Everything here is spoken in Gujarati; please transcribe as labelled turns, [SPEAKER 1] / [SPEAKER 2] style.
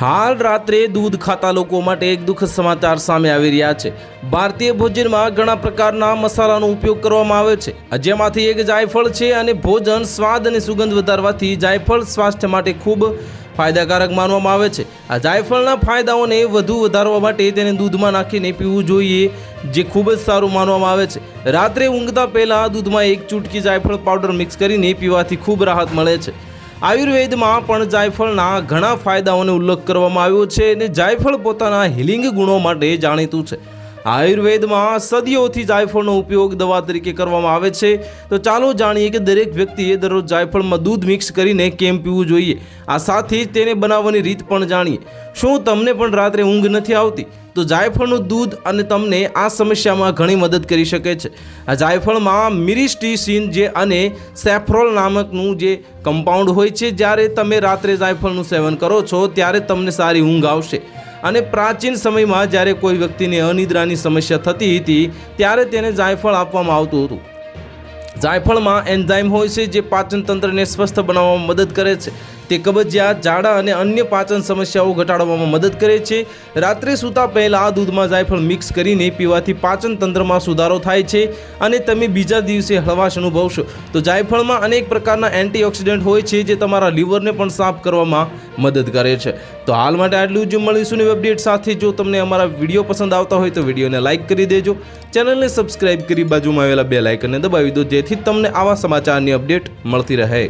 [SPEAKER 1] હાલ રાત્રે દૂધ ખાતા લોકો માટે એક દુઃખદ સમાચાર સામે આવી રહ્યા છે। ભારતીય ભોજનમાં ઘણા પ્રકારના મસાલાનો ઉપયોગ કરવામાં આવે છે, જેમાંથી એક જાયફળ છે અને ભોજન સ્વાદ અને સુગંધ વધારવાથી જાયફળ સ્વાસ્થ્ય માટે ખૂબ ફાયદાકારક માનવામાં આવે છે। આ જાયફળના ફાયદાઓને વધુ વધારવા માટે તેને દૂધમાં નાખીને પીવું જોઈએ, જે ખૂબ જ સારું માનવામાં આવે છે। રાત્રે ઊંઘતા પહેલાં દૂધમાં એક ચૂટકી જાયફળ પાવડર મિક્સ કરીને પીવાથી ખૂબ રાહત મળે છે। આયુર્વેદમાં પણ જાયફળના ઘણા ફાયદાઓનો ઉલ્લેખ કરવામાં આવ્યો છે અને જાયફળ પોતાના હિલિંગ ગુણો માટે જાણીતું છે। આયુર્વેદમાં સદીઓથી જાયફળનો ઉપયોગ દવા તરીકે કરવામાં આવે છે। તો ચાલો જાણીએ કે દરેક વ્યક્તિએ દરરોજ જાયફળમાં દૂધ મિક્સ કરીને કેમ પીવું જોઈએ। આ સાથે જ તેને બનાવવાની રીત પણ જાણીએ। શું તમને પણ રાત્રે ઊંઘ નથી આવતી? તો જાયફળનું દૂધ અને તમને આ સમસ્યામાં ઘણી મદદ કરી શકે છે। આ જાયફળમાં મિરિસ્ટીસિન અને સેફ્રોલ નામકનું જે કમ્પાઉન્ડ હોય છે। જ્યારે તમે રાત્રે જાયફળનું સેવન કરો છો ત્યારે તમને સારી ઊંઘ આવશે। અને પ્રાચીન સમયમાં જ્યારે કોઈ વ્યક્તિને અનિદ્રાની સમસ્યા થતી હતી ત્યારે તેને જાયફળ આપવામાં આવતું હતું। જાયફળમાં એન્ઝાઇમ હોય છે જે પાચન તંત્રને સ્વસ્થ બનાવવામાં મદદ કરે છે। તે કબજિયાત, ઝાડા અને અન્ય પાચન સમસ્યાઓ ઘટાડવામાં મદદ કરે છે। રાત્રે સૂતા પહેલાં દૂધમાં જાયફળ મિક્સ કરીને પીવાથી પાચન તંત્રમાં સુધારો થાય છે અને તમે બીજા દિવસે હળવાશ અનુભવશો। તો જાયફળમાં અનેક પ્રકારના એન્ટીઓક્સિડન્ટ હોય છે જે તમારા લીવરને પણ સાફ કરવામાં મદદ કરે છે। તો હાલ માટે આટલું જ। મળીશું નવી અપડેટ સાથે। જો તમને અમારા વિડીયો પસંદ આવતા હોય તો વિડીયોને લાઇક કરી દેજો, ચેનલને સબસ્ક્રાઇબ કરી બાજુમાં આવેલા બેલ આઇકનને દબાવી દો, જેથી તમને આવા સમાચારની અપડેટ મળતી રહે।